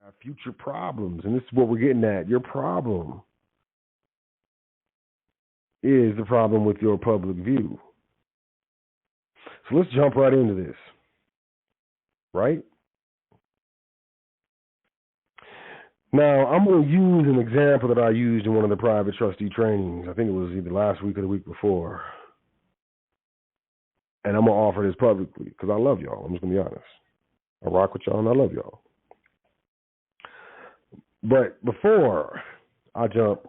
have future problems. And this is what we're getting at. Your problem is the problem with your public view. So let's jump right into this, right? Now, I'm going to use an example that I used in one of the private trustee trainings. I think it was either last week or the week before. And I'm going to offer this publicly because I love y'all. I'm just going to be honest. I rock with y'all and I love y'all. But before I jump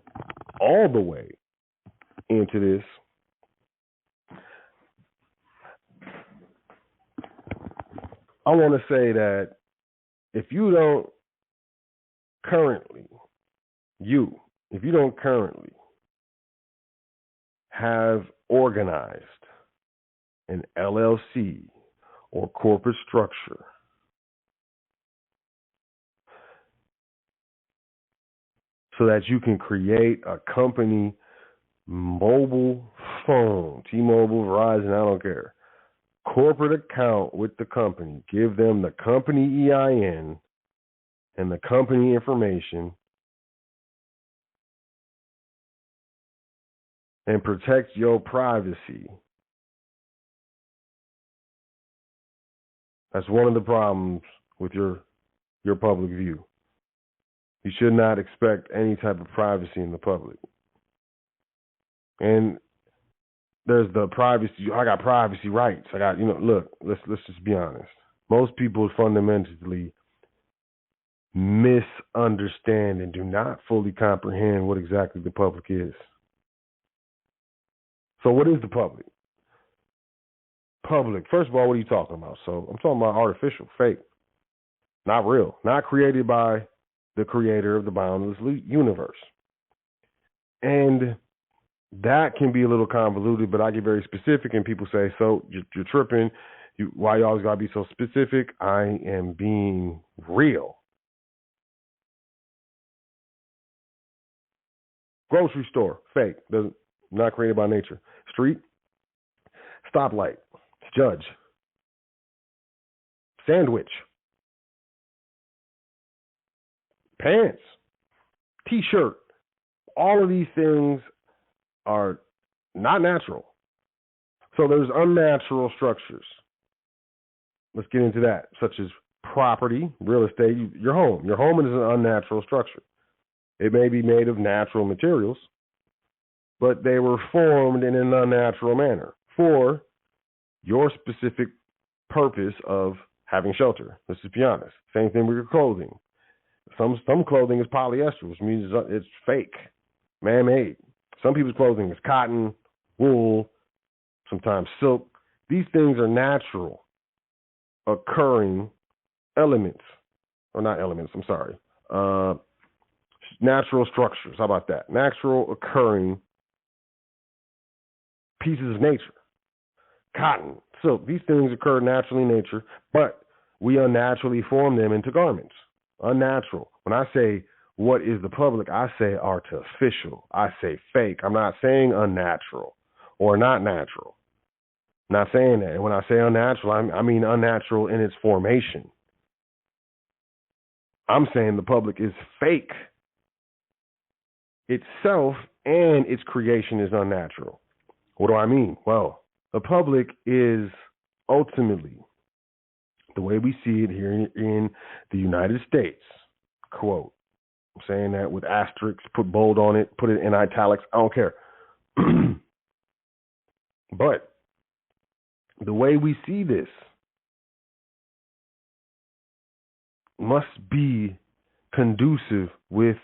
all the way into this, I want to say that if you don't currently have organized an LLC or corporate structure so that you can create a company mobile phone, T-Mobile, Verizon, I don't care, corporate account with the company, give them the company EIN and the company information, and protect your privacy. That's one of the problems with your public view. You should not expect any type of privacy in the public. And there's the privacy. I got privacy rights. I got, look, let's just be honest. Most people fundamentally misunderstand and do not fully comprehend what exactly the public is. So what is the public? Public, first of all, what are you talking about? So I'm talking about artificial, fake, not real, not created by the creator of the boundless universe. And that can be a little convoluted, but I get very specific and people say, so you're tripping. Why you always got to be so specific? I am being real. Grocery store, fake, not created by nature. Street, stoplight, judge, sandwich, pants, T-shirt. All of these things are not natural. So there's unnatural structures. Let's get into that, such as property, real estate, your home. Your home is an unnatural structure. It may be made of natural materials, but they were formed in an unnatural manner for your specific purpose of having shelter. Let's just be honest. Same thing with your clothing. Some clothing is polyester, which means it's fake, man-made. Some people's clothing is cotton, wool, sometimes silk. These things are natural occurring elements, or not elements, I'm sorry. Natural structures, how about that? Natural occurring pieces of nature. Cotton, silk, these things occur naturally in nature, but we unnaturally form them into garments. Unnatural. When I say what is the public, I say artificial. I say fake. I'm not saying unnatural or not natural. I'm not saying that. And when I say unnatural, I mean unnatural in its formation. I'm saying the public is fake. Itself and its creation is unnatural. What do I mean? Well, the public is ultimately, the way we see it here in the United States, quote, I'm saying that with asterisks, put bold on it, put it in italics, I don't care. But the way we see this must be conducive with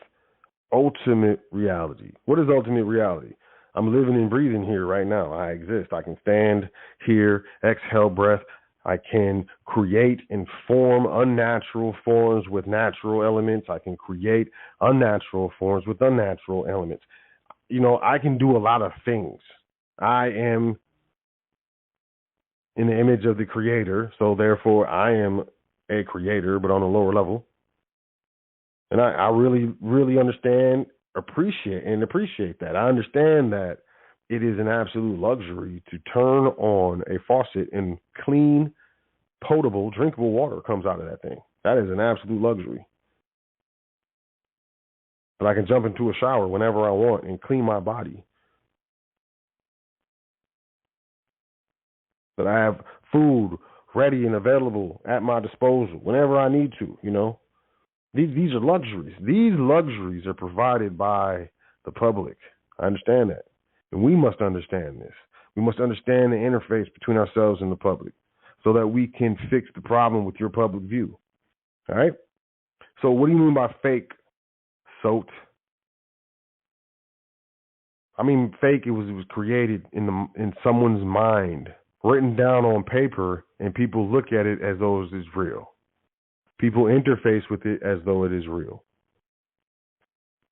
ultimate reality. What is ultimate reality? I'm living and breathing here right now. I exist. I can stand here, exhale breath. I can create and form unnatural forms with natural elements. I can create unnatural forms with unnatural elements. I can do a lot of things. I am in the image of the creator, so therefore I am a creator, but on a lower level. And I really, really appreciate that. I understand that it is an absolute luxury to turn on a faucet and clean, potable, drinkable water comes out of that thing. That is an absolute luxury. That I can jump into a shower whenever I want and clean my body. That I have food ready and available at my disposal whenever I need to, you know. These are luxuries. These luxuries are provided by the public. I understand that. And we must understand this. We must understand the interface between ourselves and the public so that we can fix the problem with your public view. All right? So what do you mean by fake, Sot? I mean fake, it was created in someone's mind, written down on paper, and people look at it as though it is real. People interface with it as though it is real.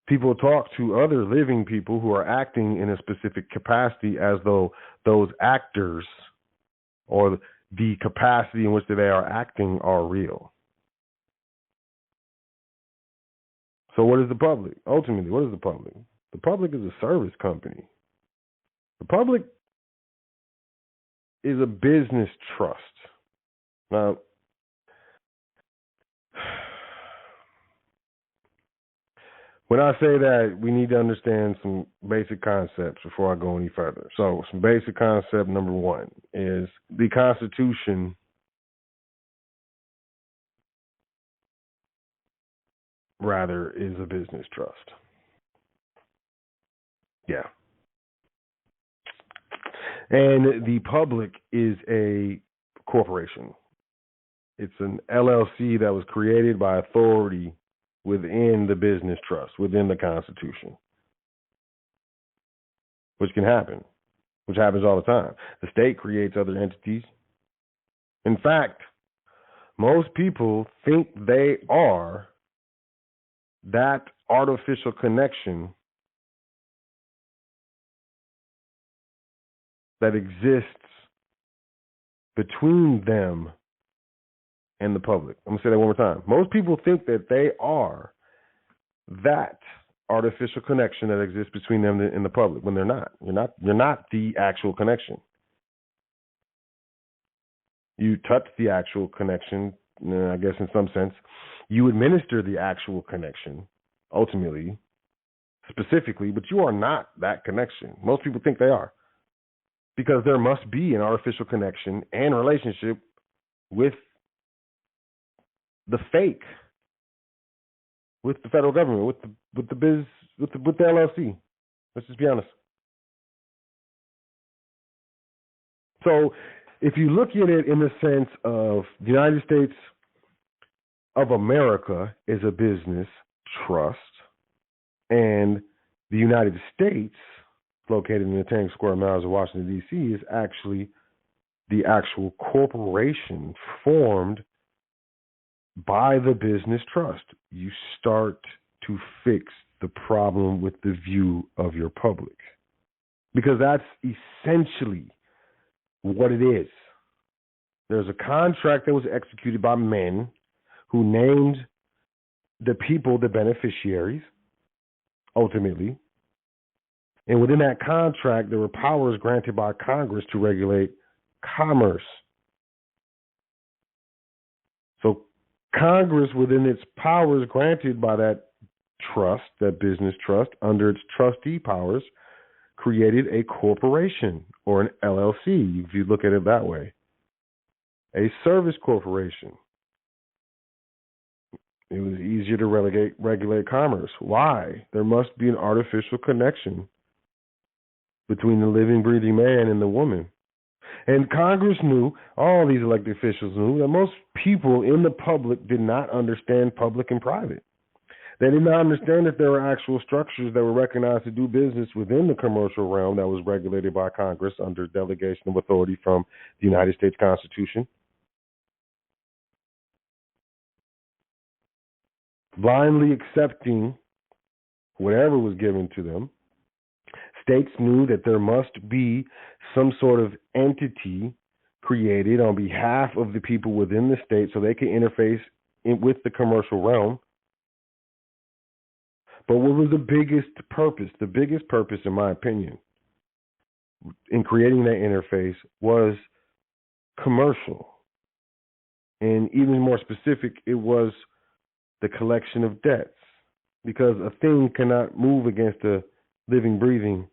People talk to other living people who are acting in a specific capacity as though those actors or the capacity in which they are acting are real. So what is the public? Ultimately, what is the public? The public is a service company. The public is a business trust. Now, when I say that, we need to understand some basic concepts before I go any further. So, some basic concept number one is the Constitution is a business trust. Yeah. And the public is a corporation. It's an LLC that was created by authority within the business trust, within the Constitution, which can happen, which happens all the time. The state creates other entities. In fact, most people think they are that artificial connection that exists between them and the public. I'm going to say that one more time. Most people think that they are that artificial connection that exists between them and the public when they're not. You're not the actual connection. You touch the actual connection, I guess in some sense. You administer the actual connection, ultimately, specifically, but you are not that connection. Most people think they are. Because there must be an artificial connection and relationship with the fake, with the federal government, with the LLC. Let's just be honest. So, if you look at it in the sense of the United States of America is a business trust, and the United States, located in the 10 square miles of Washington, D.C., is actually the actual corporation formed by the business trust. You start to fix the problem with the view of your public. Because that's essentially what it is. There's a contract that was executed by men who named the people the beneficiaries, ultimately. And within that contract, there were powers granted by Congress to regulate commerce. So Congress, within its powers granted by that trust, that business trust, under its trustee powers, created a corporation or an LLC, if you look at it that way. A service corporation. It was easier to regulate commerce. Why? There must be an artificial connection between the living, breathing man and the woman. And Congress knew, all these elected officials knew, that most people in the public did not understand public and private. They did not understand that there were actual structures that were recognized to do business within the commercial realm that was regulated by Congress under delegation of authority from the United States Constitution. Blindly accepting whatever was given to them, states knew that there must be some sort of entity created on behalf of the people within the state so they can interface with the commercial realm. But what was the biggest purpose? The biggest purpose, in my opinion, in creating that interface was commercial. And even more specific, it was the collection of debts. because a thing cannot move against a living, breathing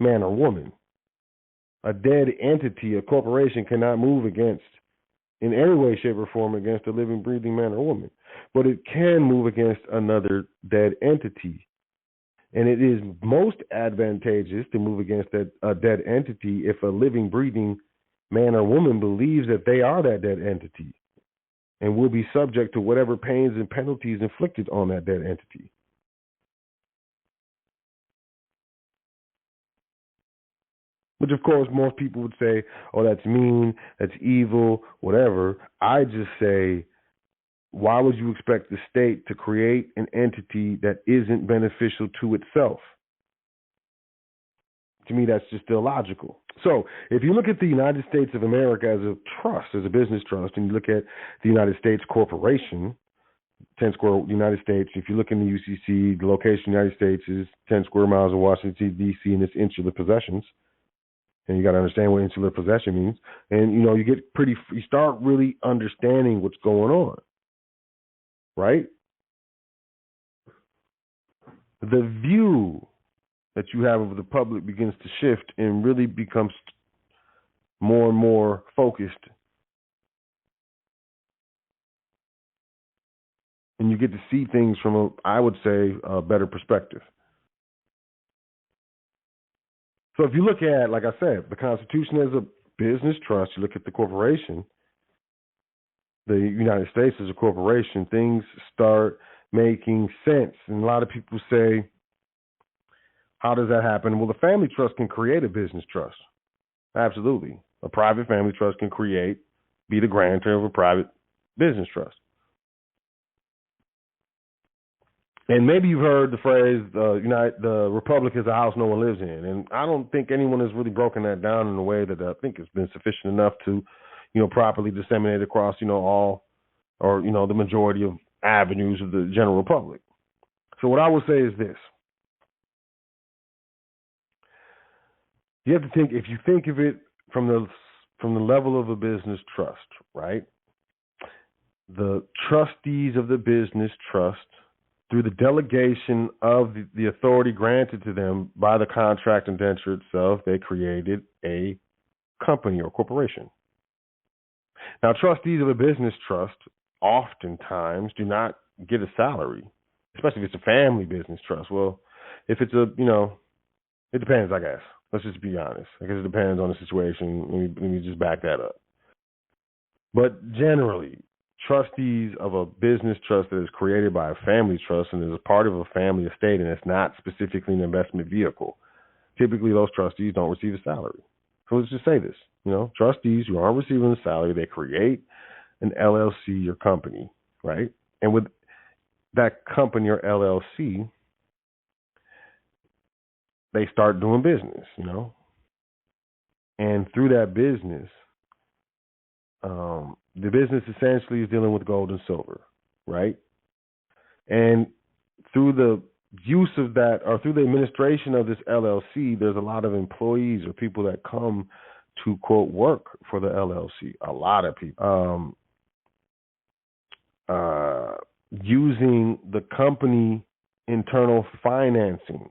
man or woman. A dead entity, a corporation, cannot move against, in any way, shape, or form, against a living, breathing man or woman. But it can move against another dead entity. And it is most advantageous to move against a dead entity if a living, breathing man or woman believes that they are that dead entity and will be subject to whatever pains and penalties inflicted on that dead entity. Which, of course, most people would say, oh, that's mean, that's evil, whatever. I just say, why would you expect the state to create an entity that isn't beneficial to itself? To me, that's just illogical. So if you look at the United States of America as a trust, as a business trust, and you look at the United States Corporation, 10 square United States, if you look in the UCC, the location of the United States is 10 square miles of Washington, D.C., and its insular possessions. And you got to understand what insular possession means. And, you start really understanding what's going on, right? The view that you have of the public begins to shift and really becomes more and more focused. And you get to see things from, I would say, a better perspective. So if you look at, like I said, the Constitution as a business trust, you look at the corporation, the United States as a corporation, things start making sense. And a lot of people say, how does that happen? Well, the family trust can create a business trust. Absolutely. A private family trust can be the grantor of a private business trust. And maybe you've heard the phrase, the republic is a house no one lives in. And I don't think anyone has really broken that down in a way that I think has been sufficient enough to, properly disseminate across, all, or, the majority of avenues of the general public. So what I will say is this. You have to think, if you think of it from the level of a business trust, right? The trustees of the business trust, through the delegation of the authority granted to them by the contract indenture itself, they created a company or corporation. Now, trustees of a business trust oftentimes do not get a salary, especially if it's a family business trust. Well, if it's it depends, I guess. Let's just be honest. I guess it depends on the situation. Let me just back that up. But generally, trustees of a business trust that is created by a family trust and is a part of a family estate and it's not specifically an investment vehicle, typically those trustees don't receive a salary. So let's just say this, trustees who aren't receiving a salary, they create an LLC or company, right? And with that company or LLC, they start doing business, and through that business, the business essentially is dealing with gold and silver, right? And through the use of that, or through the administration of this LLC, there's a lot of employees or people that come to, quote, work for the LLC. A lot of people using the company internal financing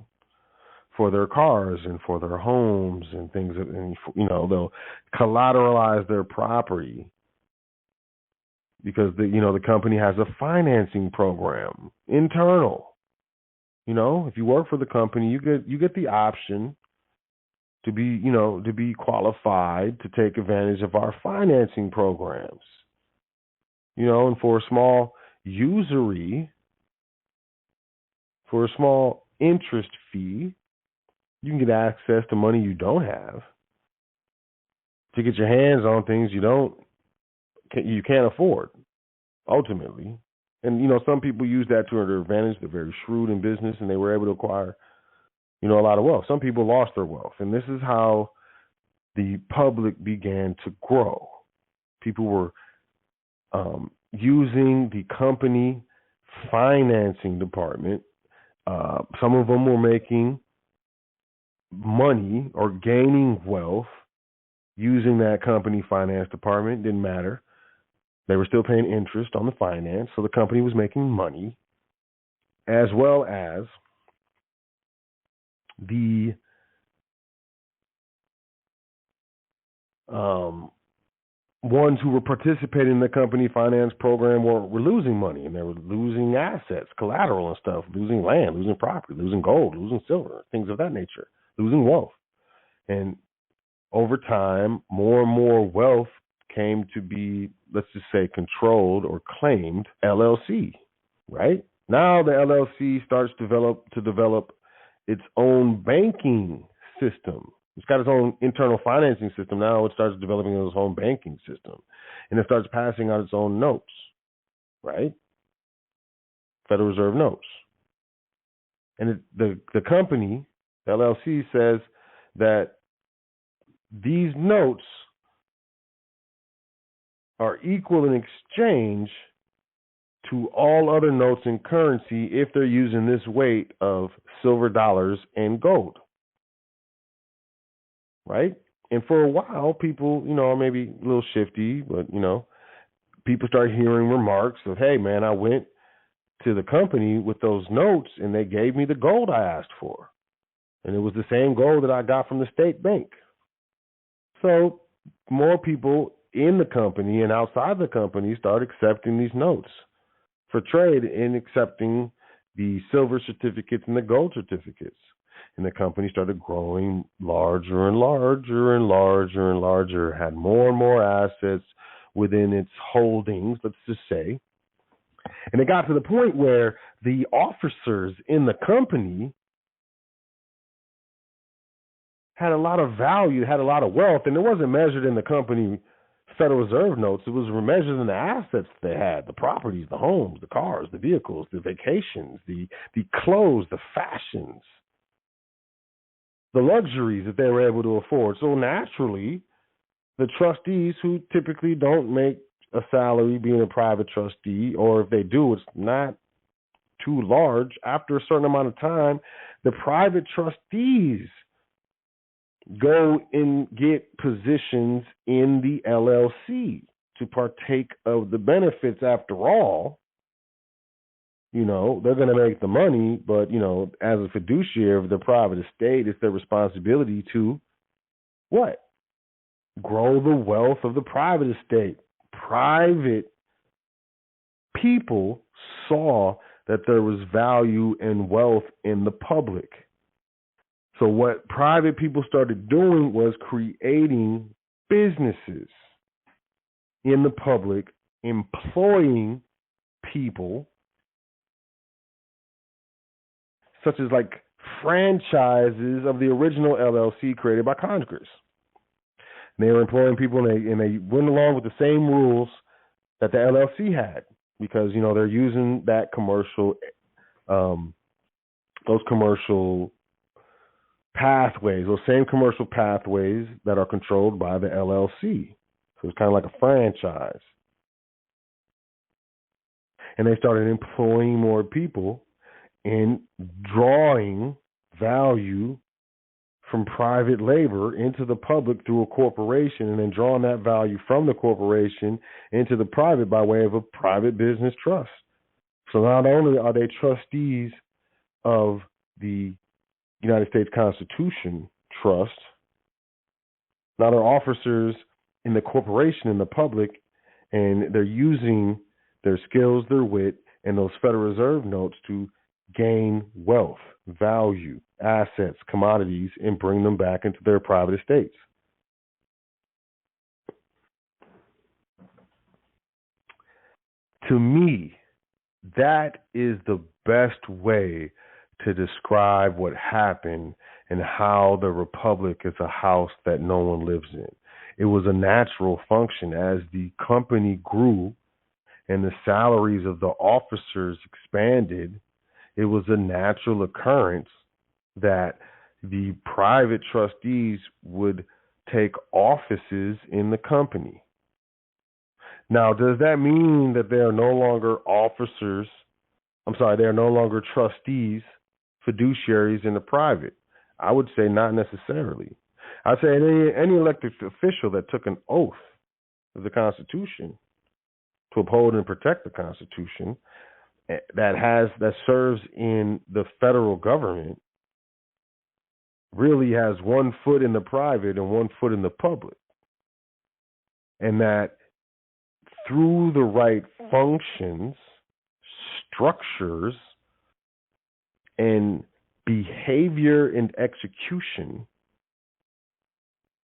for their cars and for their homes and things, and they'll collateralize their property because the company has a financing program internal. If you work for the company, you get the option to be qualified to take advantage of our financing programs. And for a small usury, for a small interest fee, you can get access to money you don't have to get your hands on things you can't afford, ultimately. And, some people use that to their advantage. They're very shrewd in business and they were able to acquire, a lot of wealth. Some people lost their wealth. And this is how the public began to grow. People were using the company financing department. Some of them were making money or gaining wealth using that company finance department. Didn't matter. They were still paying interest on the finance, so the company was making money. as well as the ones who were participating in the company finance program were losing money, and they were losing assets, collateral and stuff, losing land, losing property, losing gold, losing silver, things of that nature, losing wealth. And over time, more and more wealth came to be, let's just say, controlled or claimed LLC, right? Now the LLC starts to develop its own banking system. It's got its own internal financing system. Now it starts developing its own banking system. And it starts passing out its own notes, right? Federal Reserve notes. And the company, the LLC, says that these notes are equal in exchange to all other notes in currency if they're using this weight of silver dollars and gold. Right? And for a while, people, maybe a little shifty, but, people start hearing remarks of, hey, man, I went to the company with those notes and they gave me the gold I asked for. And it was the same gold that I got from the state bank. So more people in the company and outside the company start accepting these notes for trade and accepting the silver certificates and the gold certificates. And the company started growing larger and larger and larger and larger, had more and more assets within its holdings, let's just say. And it got to the point where the officers in the company had a lot of value, had a lot of wealth, and it wasn't measured in the company Federal Reserve notes. It was measured in the assets they had, the properties, the homes, the cars, the vehicles, the vacations, the clothes, the fashions, the luxuries that they were able to afford. So naturally, the trustees, who typically don't make a salary being a private trustee, or if they do, it's not too large, after a certain amount of time, the private trustees go and get positions in the LLC to partake of the benefits. After all, they're going to make the money, but, as a fiduciary of the private estate, it's their responsibility to what? Grow the wealth of the private estate. Private people saw that there was value and wealth in the public. So what private people started doing was creating businesses in the public, employing people, such as like franchises of the original LLC created by Congress. And they were employing people, and they went along with the same rules that the LLC had, because they're using that commercial, those commercial pathways, those same commercial pathways that are controlled by the LLC. So it's kind of like a franchise. And they started employing more people and drawing value from private labor into the public through a corporation, and then drawing that value from the corporation into the private by way of a private business trust. So not only are they trustees of the United States Constitution Trust, now they're officers in the corporation, in the public, and they're using their skills, their wit, and those Federal Reserve notes to gain wealth, value, assets, commodities, and bring them back into their private estates. To me, that is the best way to describe what happened and how the republic is a house that no one lives in. It was a natural function. As the company grew and the salaries of the officers expanded, it was a natural occurrence that the private trustees would take offices in the company. Now, does that mean that they are no longer officers? They are no longer trustees, fiduciaries in the private? I would say not necessarily. I'd say any elected official that took an oath of the Constitution to uphold and protect the Constitution that serves in the federal government really has one foot in the private and one foot in the public. And that through the right functions, structures, and behavior and execution,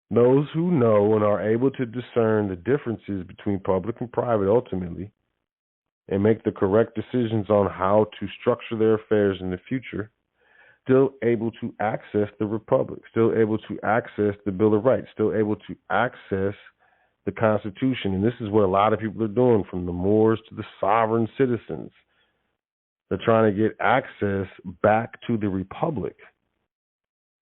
those who know and are able to discern the differences between public and private ultimately and make the correct decisions on how to structure their affairs in the future, still able to access the Republic, still able to access the Bill of Rights, still able to access the Constitution. And this is what a lot of people are doing, from the Moors to the sovereign citizens. They're trying to get access back to the Republic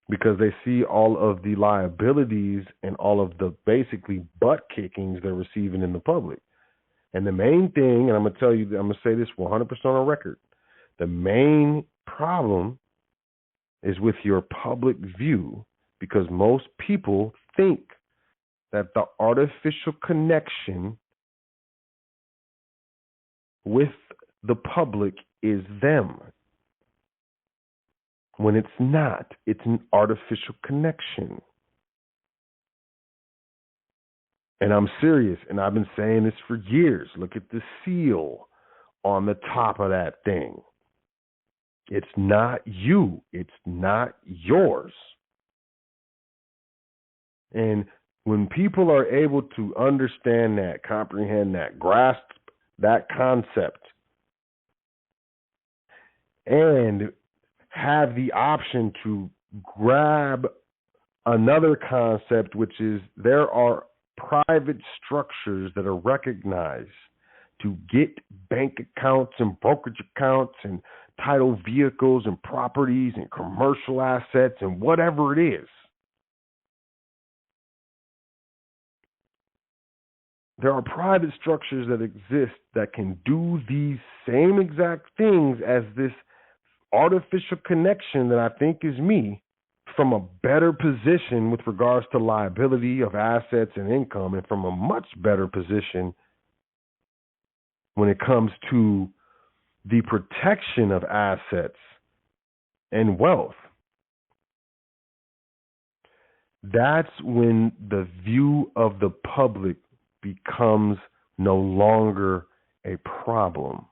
because they see all of the liabilities and all of the basically butt kickings they're receiving in the public. And the main thing, and I'm going to tell you, I'm going to say this 100% on record, the main problem is with your public view, because most people think that the artificial connection with the public is them, when it's not. It's an artificial connection. And I'm serious, and I've been saying this for years. Look at the seal on the top of that thing. It's not you. It's not yours. And when people are able to understand that, comprehend that, grasp that concept, and have the option to grab another concept, which is there are private structures that are recognized to get bank accounts and brokerage accounts and title vehicles and properties and commercial assets and whatever it is. There are private structures that exist that can do these same exact things as this artificial connection that I think is me, from a better position with regards to liability of assets and income, and from a much better position when it comes to the protection of assets and wealth. That's when the view of the public becomes no longer a problem.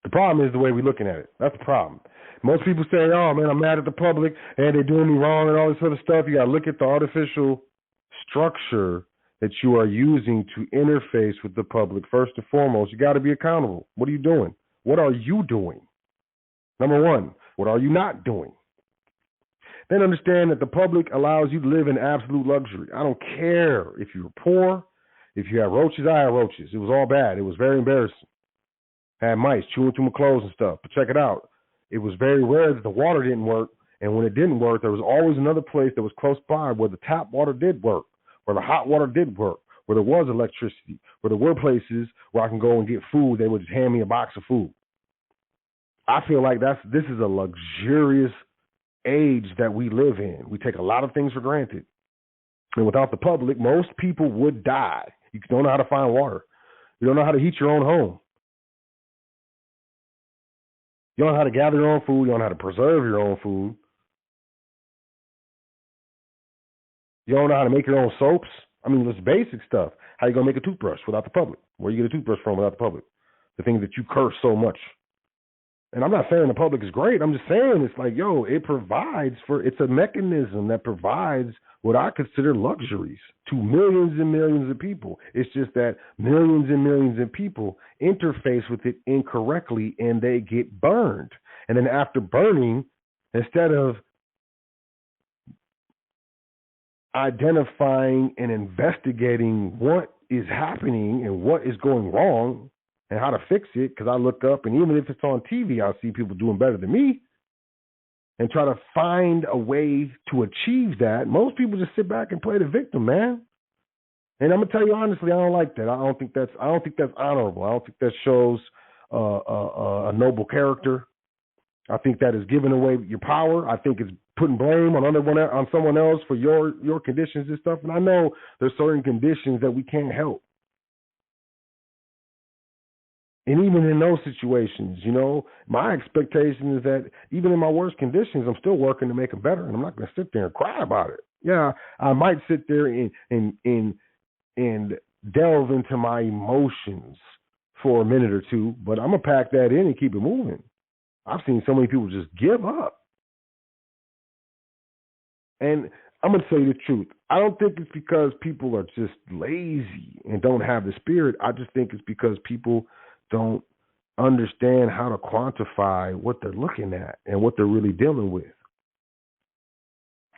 The problem is the way we're looking at it. That's the problem. Most people say, oh, man, I'm mad at the public and they're doing me wrong and all this other stuff. You got to look at the artificial structure that you are using to interface with the public. First and foremost, you got to be accountable. What are you doing? What are you doing? Number one, what are you not doing? Then understand that the public allows you to live in absolute luxury. I don't care if you're poor, if you have roaches. I have roaches. It was all bad. It was very embarrassing. I had mice chewing through my clothes and stuff. But check it out. It was very rare that the water didn't work. And when it didn't work, there was always another place that was close by where the tap water did work, where the hot water did work, where there was electricity, where there were places where I can go and get food. They would just hand me a box of food. I feel like this is a luxurious age that we live in. We take a lot of things for granted. And without the public, most people would die. You don't know how to find water. You don't know how to heat your own home. You don't know how to gather your own food. You don't know how to preserve your own food. You don't know how to make your own soaps. I mean, it's basic stuff. How you going to make a toothbrush without the public? Where you get a toothbrush from without the public? The things that you curse so much. And I'm not saying the public is great. I'm just saying it's like, yo, it provides it's a mechanism that provides what I consider luxuries to millions and millions of people. It's just that millions and millions of people interface with it incorrectly and they get burned. And then after burning, instead of identifying and investigating what is happening and what is going wrong and how to fix it, because I look up and even if it's on TV, I see people doing better than me, and try to find a way to achieve that. Most people just sit back and play the victim, man. And I'm gonna tell you honestly, I don't like that. I don't think that's honorable. I don't think that shows a noble character. I think that is giving away your power. I think it's putting blame on someone else for your conditions and stuff. And I know there's certain conditions that we can't help. And even in those situations, my expectation is that even in my worst conditions, I'm still working to make them better, and I'm not going to sit there and cry about it. Yeah, I might sit there and delve into my emotions for a minute or two, but I'm gonna pack that in and keep it moving. I've seen so many people just give up. And I'm going to tell you the truth. I don't think it's because people are just lazy and don't have the spirit. I just think it's because people don't understand how to quantify what they're looking at and what they're really dealing with.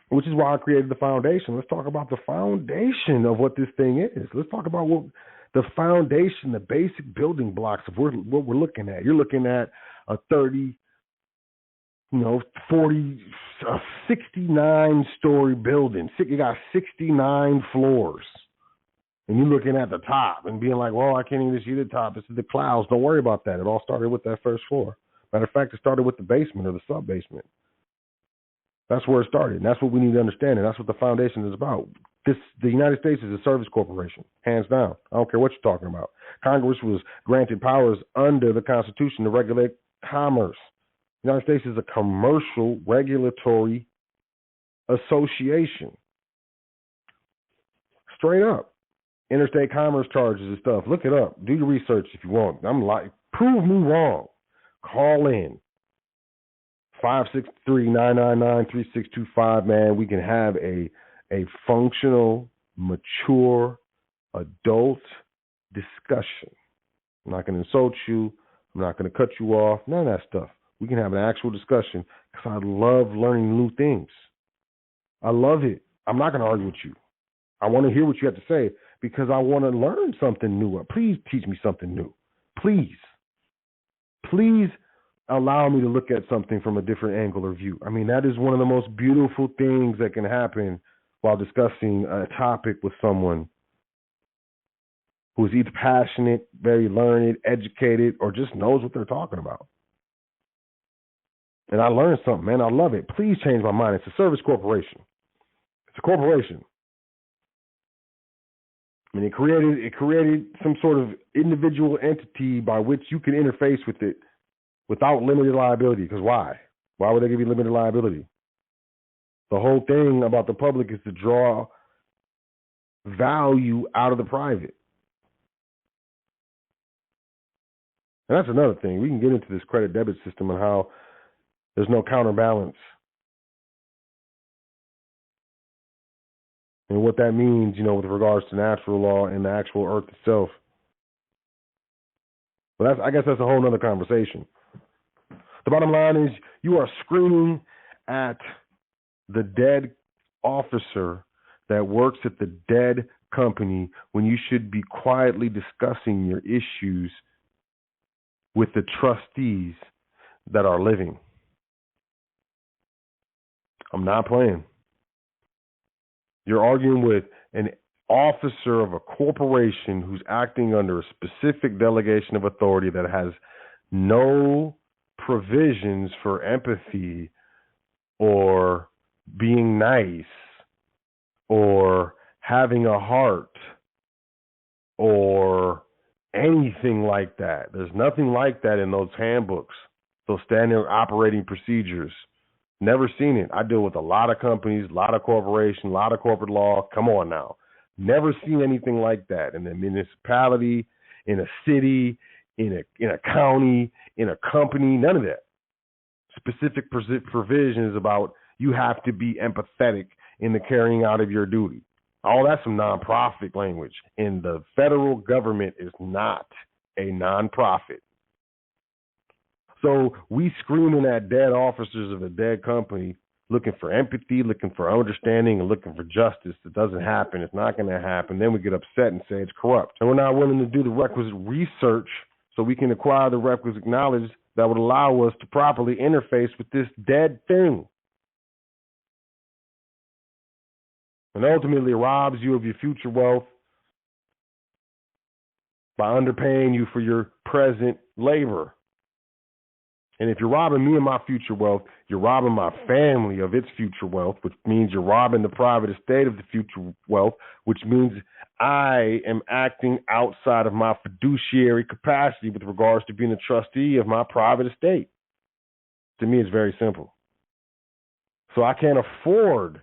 Which is why I created the foundation. Let's talk about the foundation of what this thing is. Let's talk about what the foundation, the basic building blocks of what we're looking at. You're looking at a 69-story building. You got 69 floors. And you're looking at the top and being like, well, I can't even see the top. This is the clouds. Don't worry about that. It all started with that first floor. Matter of fact, it started with the basement or the sub-basement. That's where it started. And that's what we need to understand. And that's what the foundation is about. The United States is a service corporation, hands down. I don't care what you're talking about. Congress was granted powers under the Constitution to regulate commerce. The United States is a commercial regulatory association. Straight up. Interstate commerce charges and stuff. Look it up. Do your research if you want. Prove me wrong. Call in. 563-999-3625, man. We can have a functional, mature, adult discussion. I'm not going to insult you. I'm not going to cut you off. None of that stuff. We can have an actual discussion because I love learning new things. I love it. I'm not going to argue with you. I want to hear what you have to say because I want to learn something new. Please teach me something new. Please. Please allow me to look at something from a different angle or view. I mean, that is one of the most beautiful things that can happen while discussing a topic with someone who is either passionate, very learned, educated, or just knows what they're talking about. And I learned something, man. I love it. Please change my mind. It's a service corporation. It's a corporation. I mean, it created some sort of individual entity by which you can interface with it without limited liability. Because why? Why would they give you limited liability? The whole thing about the public is to draw value out of the private. And that's another thing. We can get into this credit debit system and how there's no counterbalance. And what that means, with regards to natural law and the actual earth itself. But I guess that's a whole nother conversation. The bottom line is you are screaming at the dead officer that works at the dead company when you should be quietly discussing your issues with the trustees that are living. I'm not playing. You're arguing with an officer of a corporation who's acting under a specific delegation of authority that has no provisions for empathy or being nice or having a heart or anything like that. There's nothing like that in those handbooks, those standard operating procedures. Never seen it. I deal with a lot of companies, a lot of corporations, a lot of corporate law. Come on now. Never seen anything like that in a municipality, in a city, in a county, in a company, none of that. Specific provisions about you have to be empathetic in the carrying out of your duty. All that's some nonprofit language. And the federal government is not a nonprofit. So we screaming at dead officers of a dead company, looking for empathy, looking for understanding, and looking for justice. It doesn't happen. It's not going to happen. Then we get upset and say it's corrupt. And we're not willing to do the requisite research so we can acquire the requisite knowledge that would allow us to properly interface with this dead thing. And ultimately robs you of your future wealth by underpaying you for your present labor. And if you're robbing me of my future wealth, you're robbing my family of its future wealth, which means you're robbing the private estate of the future wealth, which means I am acting outside of my fiduciary capacity with regards to being a trustee of my private estate. To me, it's very simple. So I can't afford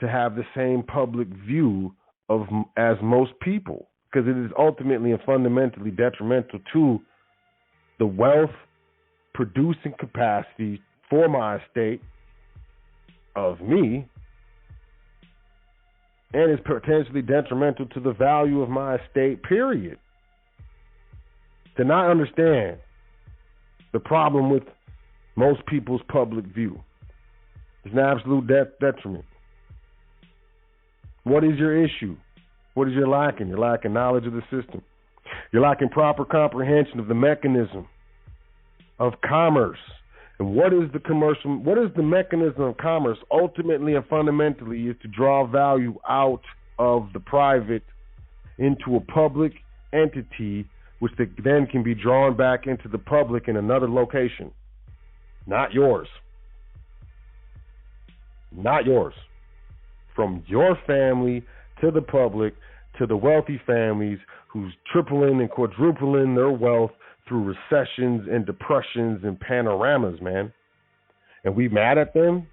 to have the same public view of as most people, because it is ultimately and fundamentally detrimental to the wealth producing capacity for my estate of me, and is potentially detrimental to the value of my estate, period. To not understand the problem with most people's public view is an absolute detriment. What is your issue? What is your lacking? You're lacking knowledge of the system. You're lacking proper comprehension of the mechanism of commerce. And what is the mechanism of commerce? Ultimately and fundamentally is to draw value out of the private into a public entity, which then can be drawn back into the public in another location. Not yours. Not yours. From your family to the public to the wealthy families who's tripling and quadrupling their wealth through recessions and depressions and panoramas, man. And we mad at them?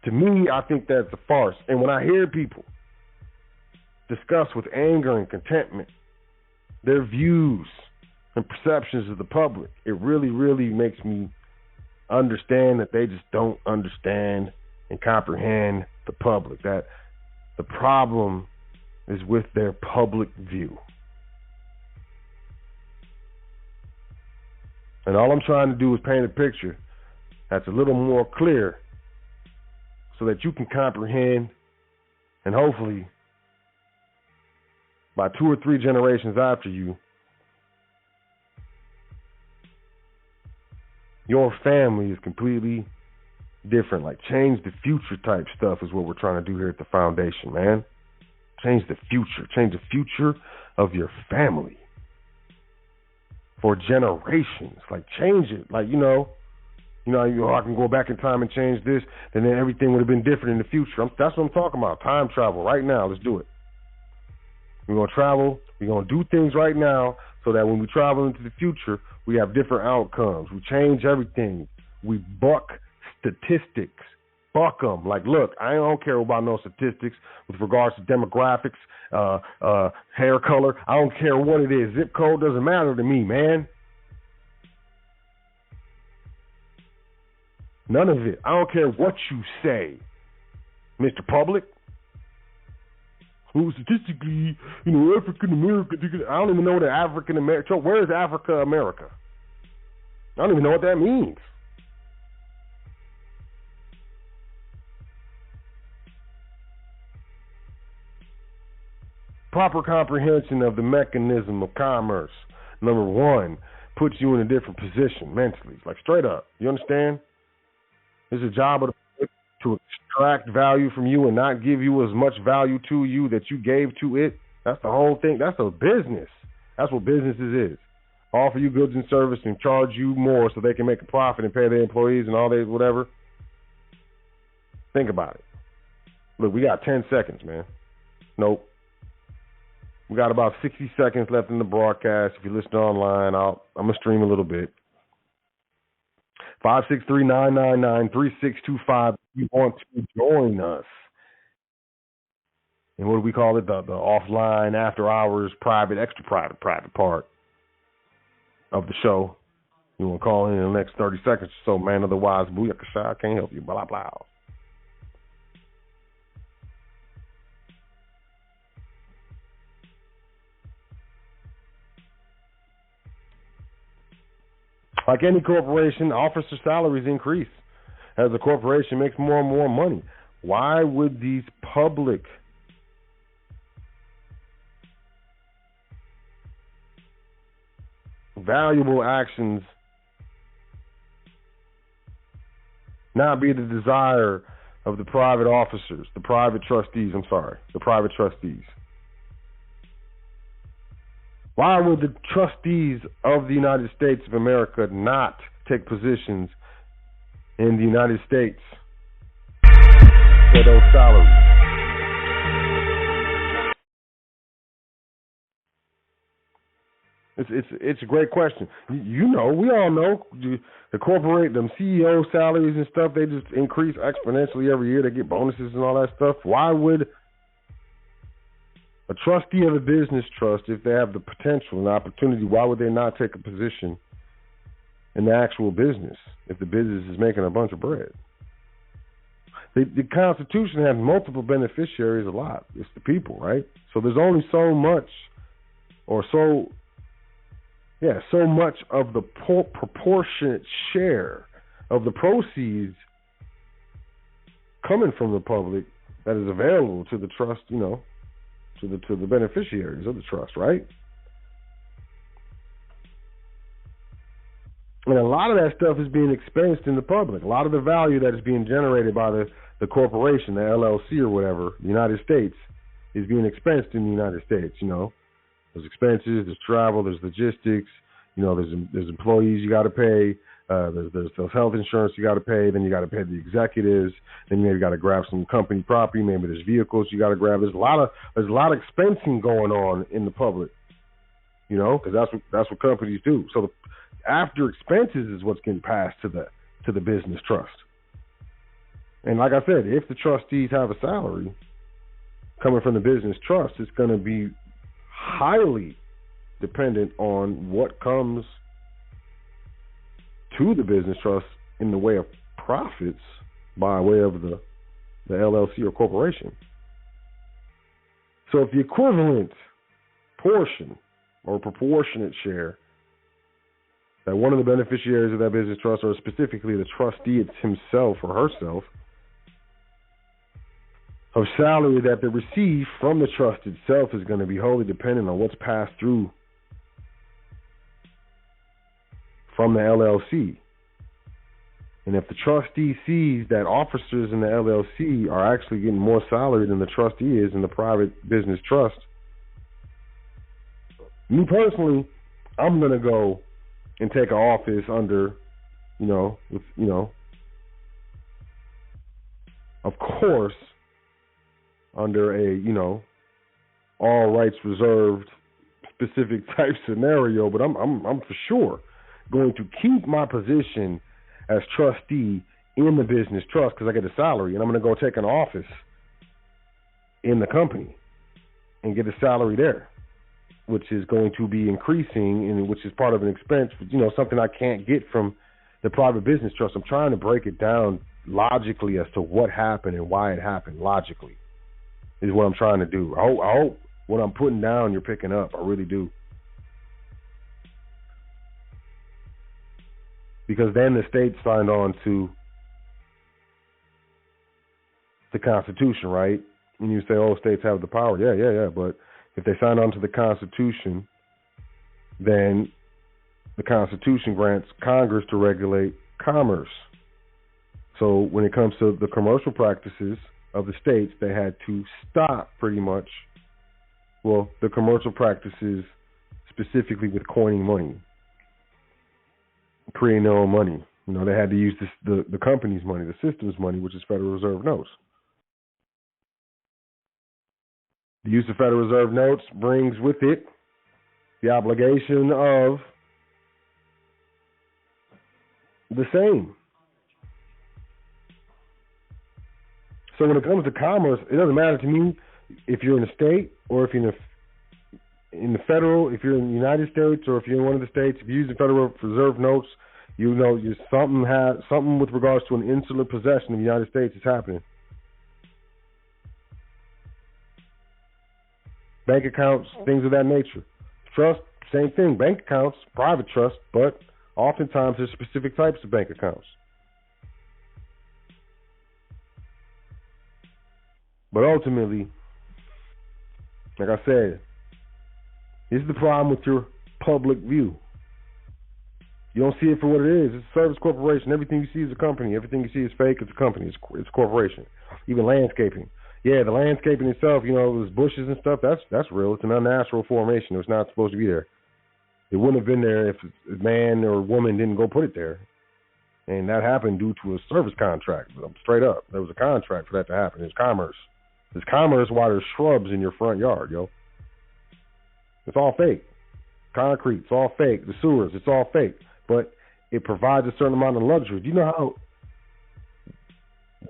To me, I think that's a farce. And when I hear people discuss with anger and contentment their views and perceptions of the public, it really, really makes me understand that they just don't understand and comprehend the public. That the problem is with their public view. And all I'm trying to do is paint a picture that's a little more clear so that you can comprehend, and hopefully by 2 or 3 generations after you, your family is completely different. Like change the future type stuff is what we're trying to do here at the foundation, man. Change the future. Change the future of your family. For generations. Like change it. Like, I can go back in time and change this, and then everything would have been different in the future. That's what I'm talking about. Time travel right now. Let's do it. We're going to travel. We're going to do things right now so that when we travel into the future, we have different outcomes. We change everything. We buck statistics. Buck them. Like, look, I don't care about no statistics with regards to demographics, hair color. I don't care what it is. Zip code doesn't matter to me, man. None of it. I don't care what you say, Mr. Public. Who statistically, African American. I don't even know what African American. Where is Africa America? I don't even know what that means. Proper comprehension of the mechanism of commerce, number one, puts you in a different position mentally. Like straight up. You understand? It's a job of the public to extract value from you and not give you as much value to you that you gave to it. That's the whole thing. That's a business. That's what businesses is. Offer you goods and service and charge you more so they can make a profit and pay their employees and all that, whatever. Think about it. Look, we got 10 seconds, man. Nope. We got about 60 seconds left in the broadcast. If you listen online, I'm going to stream a little bit. 563-999-3625. You want to join us. And what do we call it? The offline, after hours, extra private part of the show. You want to call in the next 30 seconds or so, man. Otherwise, booyakasha, I can't help you. Blah, blah. Like any corporation, officer salaries increase as the corporation makes more and more money. Why would these public valuable actions not be the desire of the private officers, the private trustees? Why would the trustees of the United States of America not take positions in the United States for those salaries? It's a great question. You know, we all know the corporate, them CEO salaries and stuff, they just increase exponentially every year. They get bonuses and all that stuff. Why would a trustee of a business trust, if they have the potential and opportunity, why would they not take a position in the actual business if the business is making a bunch of bread? The Constitution has multiple beneficiaries a lot. It's the people, right? So there's only so much so much of the proportionate share of the proceeds coming from the public that is available to the trust, you know, to the beneficiaries of the trust, right? And a lot of that stuff is being expensed in the public. A lot of the value that is being generated by the corporation, the LLC or whatever, the United States, is being expensed in the United States, you know. There's expenses, there's travel, there's logistics, you know, there's employees you got to pay, there's health insurance you got to pay, then you got to pay the executives, then you maybe got to grab some company property, maybe there's vehicles you got to grab. There's a lot of expensing going on in the public, you know, because that's what companies do. So after expenses is what's getting passed to the business trust. And like I said, if the trustees have a salary coming from the business trust, it's going to be highly dependent on what comes to the business trust in the way of profits by way of the LLC or corporation. So if the equivalent portion or proportionate share that one of the beneficiaries of that business trust, or specifically the trustee himself or herself, of salary that they receive from the trust itself is going to be wholly dependent on what's passed through from the LLC. And if the trustee sees that officers in the LLC are actually getting more salary than the trustee is in the private business trust, me personally, I'm going to go and take an office under, of course, under a, all rights reserved specific type scenario, but I'm for sure going to keep my position as trustee in the business trust because I get a salary, and I'm going to go take an office in the company and get a salary there, which is going to be increasing, and which is part of an expense, something I can't get from the private business trust. I'm trying to break it down logically as to what happened and why it happened logically is what I'm trying to do. I hope what I'm putting down you're picking up. I really do. Because then the state signed on to the Constitution, right? And you say, oh, states have the power. Yeah. But if they sign on to the Constitution, then the Constitution grants Congress to regulate commerce. So when it comes to the commercial practices of the states, they had to stop pretty much, the commercial practices specifically with coining money, creating their own money. They had to use the company's money, the system's money, which is Federal Reserve notes. The use of Federal Reserve notes brings with it the obligation of the same. So when it comes to commerce, it doesn't matter to me if you're in a state or if you're in the federal, if you're in the United States or if you're in one of the states, if you're using Federal Reserve notes, something with regards to an insular possession of the United States is happening. Bank accounts, things of that nature. Trust, same thing. Bank accounts, private trust, but oftentimes there's specific types of bank accounts. But ultimately, like I said, this is the problem with your public view. You don't see it for what it is. It's a service corporation. Everything you see is a company. Everything you see is fake. It's a company. It's a corporation. Even landscaping. Yeah, the landscaping itself, those bushes and stuff, that's real. It's an unnatural formation. It's not supposed to be there. It wouldn't have been there if a man or woman didn't go put it there. And that happened due to a service contract. Straight up. There was a contract for that to happen. It's commerce. It's commerce while there's shrubs in your front yard, yo. It's all fake. Concrete, it's all fake. The sewers, it's all fake. But it provides a certain amount of luxury. Do you know how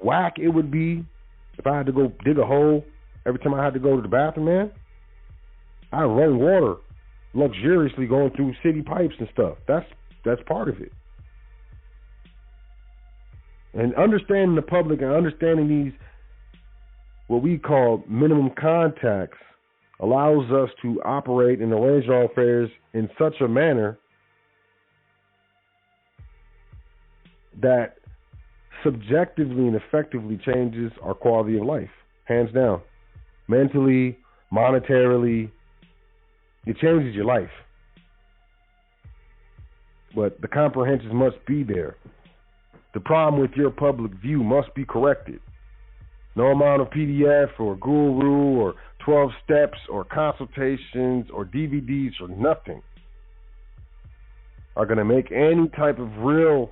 whack it would be if I had to go dig a hole every time I had to go to the bathroom, man? I have running water luxuriously going through city pipes and stuff. That's part of it. And understanding the public and understanding these, what we call minimum contacts, allows us to operate and arrange our affairs in such a manner that subjectively and effectively changes our quality of life, hands down. Mentally, monetarily, it changes your life. But the comprehensions must be there. The problem with your public view must be corrected. No amount of PDF or guru or 12 steps or consultations or DVDs or nothing are going to make any type of real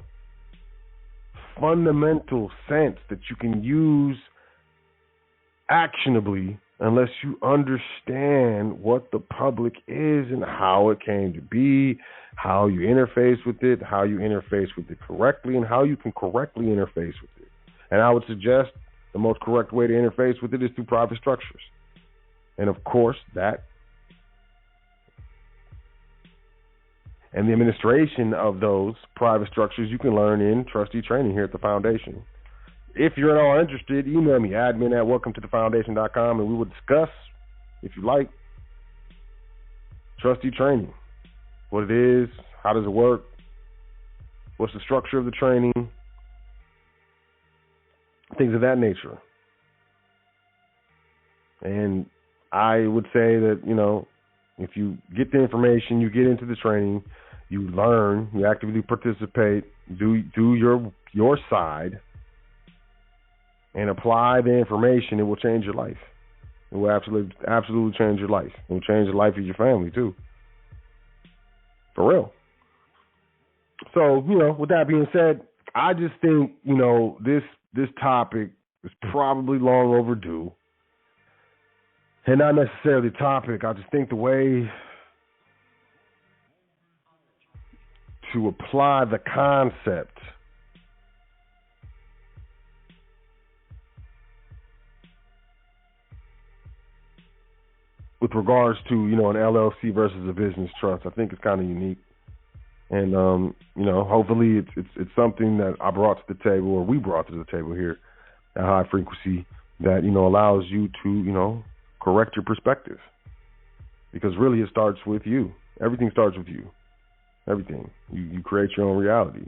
fundamental sense that you can use actionably unless you understand what the public is and how it came to be, how you interface with it, how you interface with it correctly, and how you can correctly interface with it. And I would suggest the most correct way to interface with it is through private structures. And of course, that and the administration of those private structures you can learn in trustee training here at the foundation. If you're at all interested, email me, admin@welcometothefoundation.com, and we will discuss, if you like, trustee training. What it is, how does it work, what's the structure of the training, things of that nature. And I would say that, if you get the information, you get into the training, you learn, you actively participate, do your side, and apply the information, it will change your life. It will absolutely change your life. It will change the life of your family, too. For real. So, with that being said, I just think, this topic is probably long overdue. And not necessarily the topic. I just think the way to apply the concept with regards to, an LLC versus a business trust, I think it's kind of unique. And, hopefully it's something that I brought to the table, or we brought to the table here at High Frequency, that, allows you to, correct your perspective. Because really it starts with you. Everything starts with you. Everything. You create your own reality.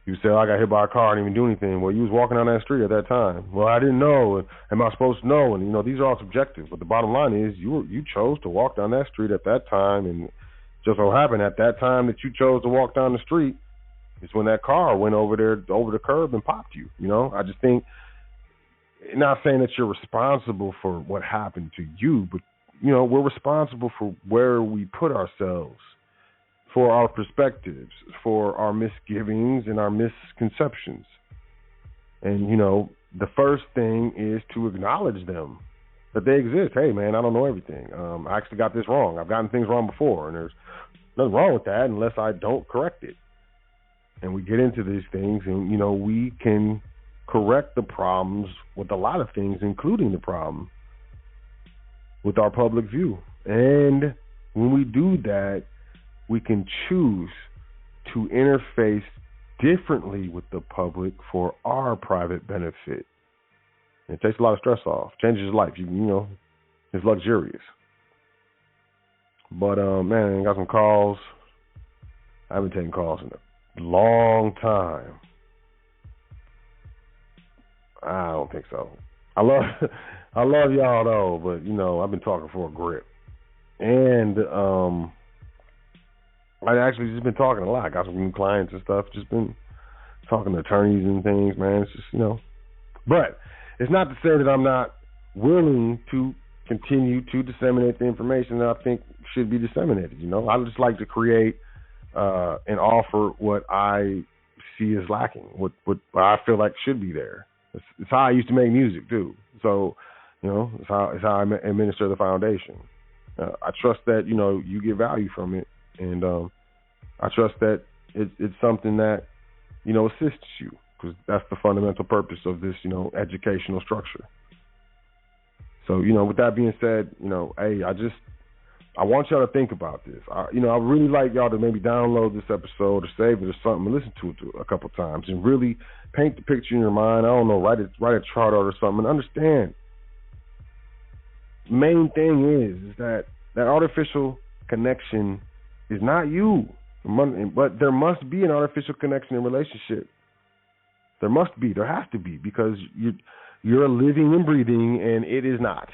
You say, I got hit by a car, I didn't even do anything. Well, you was walking down that street at that time. Well, I didn't know. Am I supposed to know? And, these are all subjective. But the bottom line is you chose to walk down that street at that time, and just so happened at that time that you chose to walk down the street is when that car went over the curb and popped you. I just think, not saying that you're responsible for what happened to you, but, we're responsible for where we put ourselves, for our perspectives, for our misgivings and our misconceptions. And, the first thing is to acknowledge them, that they exist. Hey, man, I don't know everything. I actually got this wrong. I've gotten things wrong before, and there's nothing wrong with that unless I don't correct it. And we get into these things, and, we can correct the problems with a lot of things, including the problem with our public view. And when we do that, we can choose to interface differently with the public for our private benefit. It takes a lot of stress off, changes your life. It's luxurious. But, man, I got some calls. I haven't taken calls in a long time. I don't think so. I love y'all though, but I've been talking for a grip. And I actually just been talking a lot. I got some new clients and stuff. Just been talking to attorneys and things, man. It's just, But it's not to say that I'm not willing to continue to disseminate the information that I think should be disseminated. I just like to create and offer what I see is lacking, what I feel like should be there. It's how I used to make music too. So, it's how I administer the foundation. I trust that you get value from it, and I trust that it's something that assists you, because that's the fundamental purpose of this educational structure. So with that being said, hey, I want y'all to think about this. I really like y'all to maybe download this episode or save it or something and listen to it a couple times and really paint the picture in your mind. I don't know, write a chart out or something and understand. Main thing is that artificial connection is not you, but there must be an artificial connection in relationship. There must be. There has to be, because you're living and breathing, and it is not.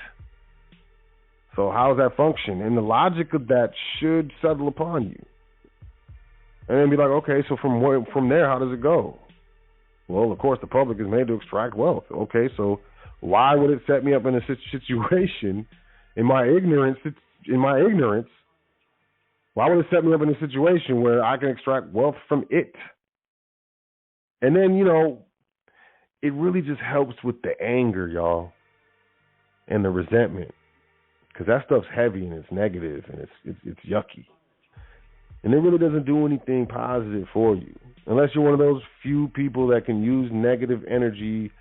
So how does that function? And the logic of that should settle upon you. And then be like, okay, so from there, how does it go? Well, of course, the public is made to extract wealth. Okay, so why would it set me up in a situation in my ignorance? Why would it set me up in a situation where I can extract wealth from it? And then, it really just helps with the anger, y'all, and the resentment, because that stuff's heavy and it's negative and it's yucky. And it really doesn't do anything positive for you, unless you're one of those few people that can use negative energy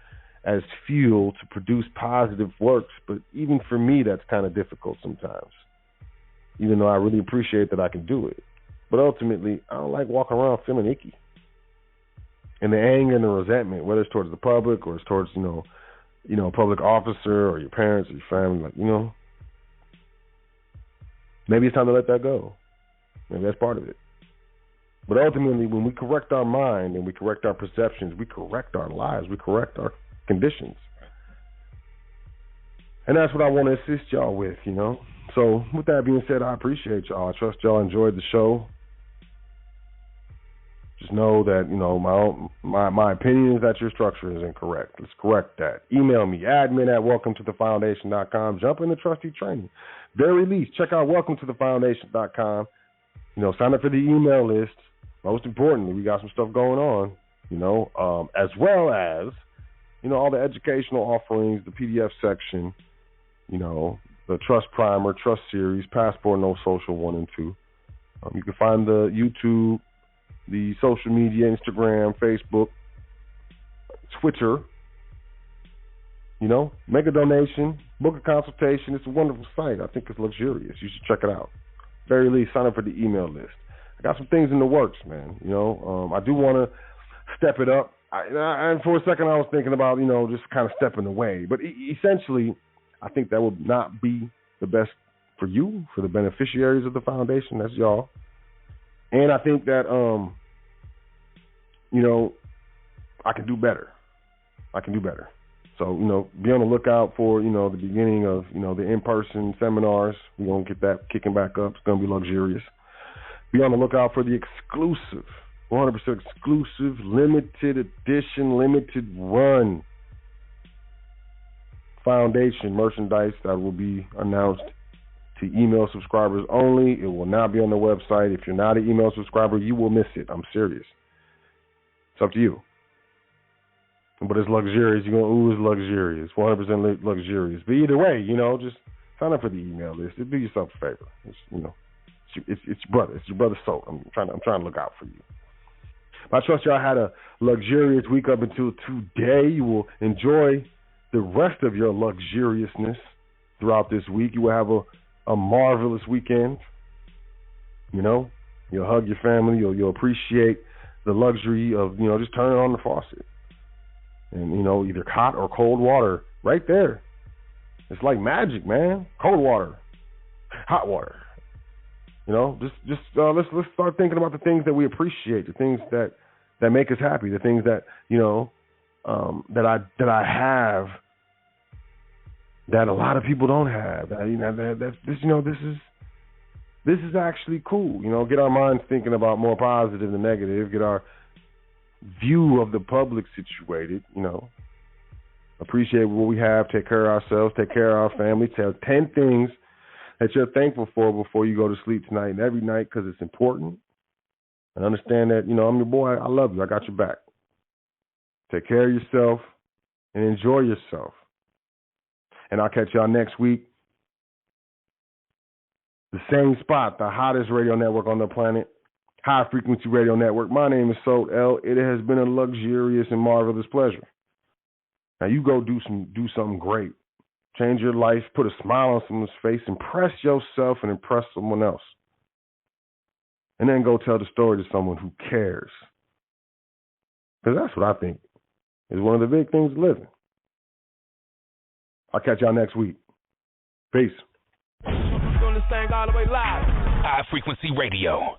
as fuel to produce positive works. But even for me, that's kind of difficult sometimes, even though I really appreciate that I can do it. But ultimately, I don't like walking around feeling icky. And the anger and the resentment, whether it's towards the public or it's towards, a public officer or your parents or your family, maybe it's time to let that go. Maybe that's part of it. But ultimately, when we correct our mind and we correct our perceptions, we correct our lives, we correct our conditions. And that's what I want to assist y'all with, So with that being said, I appreciate y'all. I trust y'all enjoyed the show. Just know that, my opinion is that your structure is incorrect. Let's correct that. Email me, admin@welcometothefoundation.com. Jump into trustee training. Very least, check out welcometothefoundation.com. Sign up for the email list. Most importantly, we got some stuff going on, as well as, all the educational offerings, the PDF section, the Trust Primer, Trust Series, Passport, No Social 1 and 2. You can find the YouTube, the social media, Instagram, Facebook, Twitter. Make a donation, book a consultation. It's a wonderful site. I think it's luxurious. You should check it out. Very least, sign up for the email list. I got some things in the works, man. I do want to step it up. And for a second, I was thinking about, just kind of stepping away. But essentially, I think that would not be the best for you, for the beneficiaries of the foundation. That's y'all. And I think that, I can do better. So, be on the lookout for, the beginning of, the in-person seminars. We're going to get that kicking back up. It's going to be luxurious. Be on the lookout for the exclusive, 100% exclusive, limited edition, limited run foundation merchandise that will be announced to email subscribers only. It will not be on the website. If you're not an email subscriber, you will miss it. I'm serious. It's up to you. But it's luxurious. You're going to ooh, it's luxurious. 100% luxurious. But either way, just sign up for the email list. Do yourself a favor. It's your brother. It's your brother Sot. I'm trying to look out for you. But I trust y'all had a luxurious week up until today. You will enjoy the rest of your luxuriousness throughout this week. You will have a marvelous weekend. You'll hug your family. You'll appreciate the luxury of, just turning on the faucet. And, either hot or cold water right there. It's like magic, man. Cold water, hot water. Let's start thinking about the things that we appreciate, the things that make us happy, the things that, that I have that a lot of people don't have. This is actually cool. Get our minds thinking about more positive than negative. Get our view of the public situated. Appreciate what we have. Take care of ourselves. Take care of our family. Tell 10 things that you're thankful for before you go to sleep tonight and every night, because it's important. And understand that, you know, I'm your boy. I love you. I got your back. Take care of yourself and enjoy yourself. And I'll catch y'all next week. The same spot, the hottest radio network on the planet, High Frequency Radio Network. My name is Sot L. It has been a luxurious and marvelous pleasure. Now you go do something great. Change your life, put a smile on someone's face, impress yourself and impress someone else. And then go tell the story to someone who cares. Because that's what I think is one of the big things of living. I'll catch y'all next week. Peace. Doing this thing all the way live. High Frequency Radio.